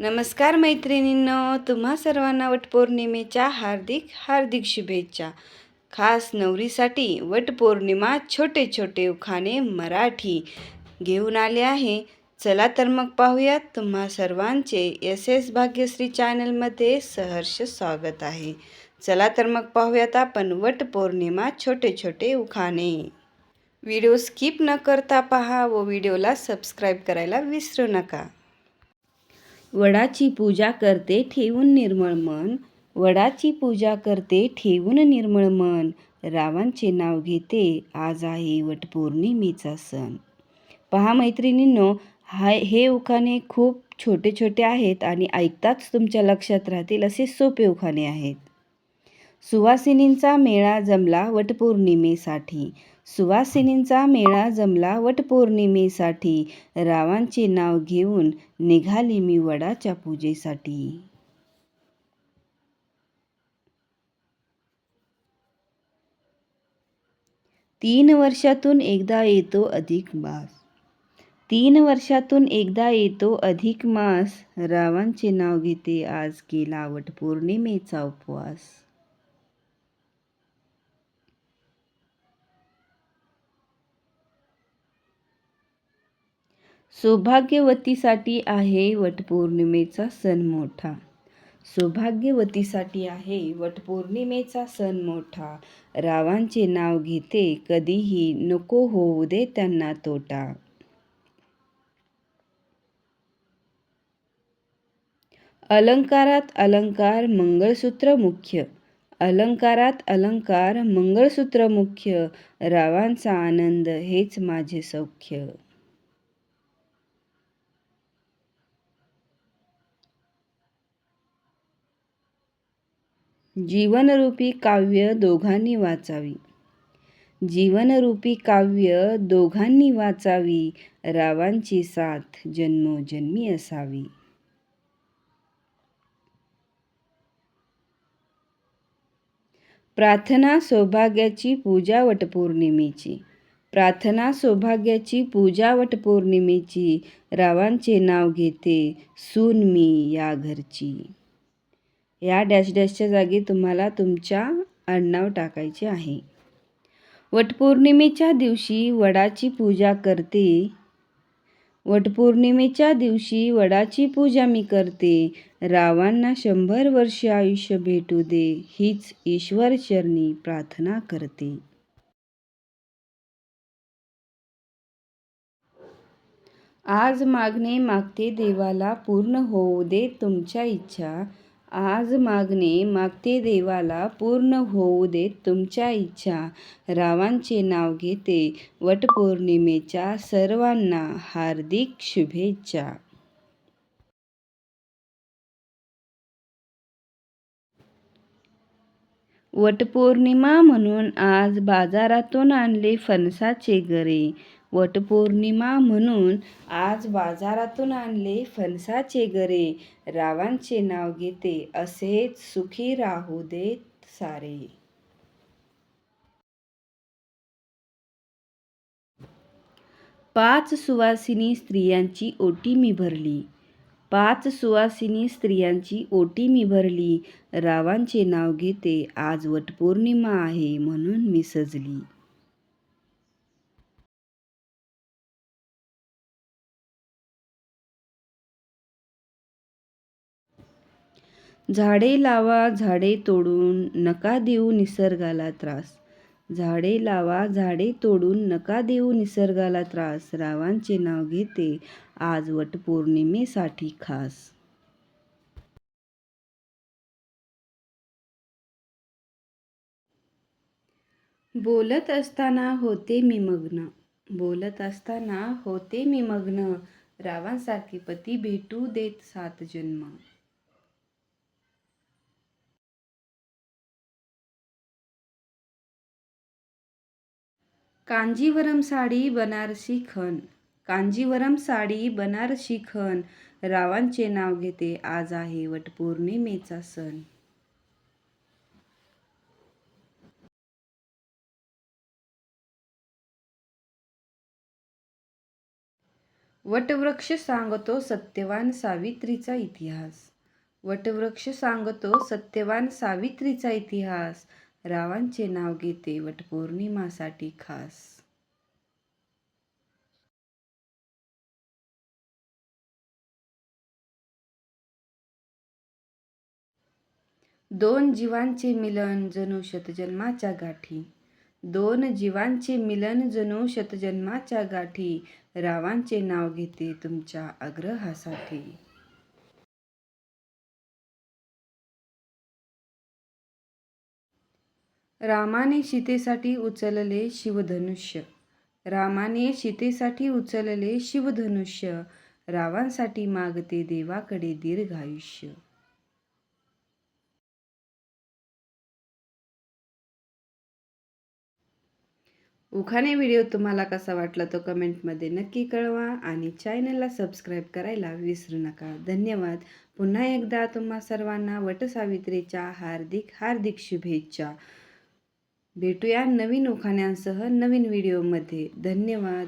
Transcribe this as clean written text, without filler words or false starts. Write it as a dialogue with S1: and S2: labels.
S1: नमस्कार मैत्रिणींनो, तुम्हा सर्वांना वटपौर्णिमेच्या हार्दिक हार्दिक शुभेच्छा. खास नवरीसाठी वटपौर्णिमा छोटे छोटे उखाणे मराठी घेऊन आले आहे. चला तर मग पाहूयात. तुम्हा सर्वांचे एस एस भाग्यश्री चॅनलमध्ये सहर्ष स्वागत आहे. चला तर मग पाहूयात आपण वटपौर्णिमा छोटे छोटे उखाणे. व्हिडिओ स्किप न करता पहा व व्हिडिओला सबस्क्राईब करायला विसरू नका. वडाची पूजा करते ठेवून निर्मळ मन, वडाची पूजा करते ठेवून निर्मळ मन, रावांचे नाव घेते आज आहे वटपौर्णिमेचा सण. पहा मैत्रिणींनो, हे उखाणे खूप छोटे छोटे आहेत आणि ऐकताच तुमच्या लक्षात राहतील असे सोपे उखाणे आहेत. सुवासिनींचा मेळा जमला वटपौर्णिमेसाठी, सुवासिनींचा मेळा जमला वटपौर्णिमेसाठी, रावांचे नाव घेऊन निघाली मी वडाच्या पूजेसाठी. 3 वर्षातून एकदा येतो अधिक मास, 3 वर्षातून एकदा येतो अधिक मास, रावांचे नाव घेते आज केला वटपौर्णिमेचा उपवास. सौभाग्यवतीसाठी आहे वटपौर्णिमेचा सण मोठा, सौभाग्यवतीसाठी आहे वटपौर्णिमेचा सण मोठा, रावांचे नाव घेते कधीही नको होऊ दे त्यांना तोटा. अलंकारात अलंकार मंगळसूत्र मुख्य, अलंकारात अलंकार मंगळसूत्र मुख्य, रावांचा आनंद हेच माझे सौख्य. जीवनरूपी काव्य दोघांनी वाचावी, जीवनरूपी काव्य दोघांनी वाचावी, रावांची साथ जन्मोजन्मी असावी. प्रार्थना सौभाग्याची पूजा वटपौर्णिमेची, प्रार्थना सौभाग्याची पूजा वटपौर्णिमेची, रावांचे नाव घेते सून मी या घरची. या डॅश डॅशच्या जागी तुम्हाला तुमच्या आडनाव टाकायचे आहे. वटपौर्णिमेच्या दिवशी वडाची पूजा करते, वटपौर्णिमेच्या दिवशी वडाची पूजा मी करते, रावांना 100 वर्ष आयुष्य भेटू दे हीच ईश्वर चरणी प्रार्थना करते. आज मागणे मागते देवाला पूर्ण होऊ दे तुमच्या इच्छा, आज मागणे मागते देवाला पूर्ण होऊ दे तुमच्या इच्छा, रावांचे नाव घेते वटपौर्णिमेच्या सर्वांना हार्दिक शुभेच्छा. वटपौर्णिमा म्हणून आज बाजारातून आणले फणसाचे गरे, वटपौर्णिमा म्हणून आज बाजारातून आणले फणसाचे गरे, रावांचे नाव घेते असेच सुखी राहू देत सारे. पाच सुवासिनी स्त्रियांची ओटी मी भरली, पाच सुवासिनी स्त्रियांची ओटी मी भरली, रावांचे नाव घेते आज वटपौर्णिमा आहे म्हणून मी सजली. झाडे लावा झाडे तोडून नका देऊ निसर्गाला त्रास, झाडे लावा झाडे तोडून नका देऊ निसर्गाला त्रास, रावांचे नाव घेते आज वटपौर्णिमेसाठी खास. बोलत असताना होते मी मग्न, बोलत असताना होते मी मग्न, रावांसारखे पती भेटू देत 7 जन्म. कांजीवरम साडी बनारसी खण, कांजीवरम साडी बनारसी खण, रावांचे नाव घेते आज आहे वटपौर्णिमेचा सण. वटवृक्ष सांगतो सत्यवान सावित्रीचा इतिहास. वटवृक्ष सांगतो सत्यवान सावित्रीचा इतिहास. रावांचे नाव घेते वटपौर्णिमासाठी खास. दोन जीवांचे मिलन जणू शतजन्माच्या गाठी. दोन जीवांचे मिलन जणू शतजन्माच्या गाठी. रावांचे नाव घेते तुमच्या आग्रहासाठी. रामाने सीतेसाठी उचलले शिवधनुष्य. रामाने सीतेसाठी उचलले शिवधनुष्य. रावांसाठी मागते देवाकडे दीर्घायुष्य. उखाणे व्हिडिओ तुम्हाला कसा वाटला तो कमेंटमध्ये नक्की कळवा आणि चॅनलला सबस्क्राईब करायला विसरू नका. धन्यवाद. पुन्हा एकदा तुम्हा सर्वांना वटसावित्रीच्या हार्दिक हार्दिक शुभेच्छा. भेटूया नवीन उखाण्यांसह नवीन व्हिडिओमध्ये. धन्यवाद.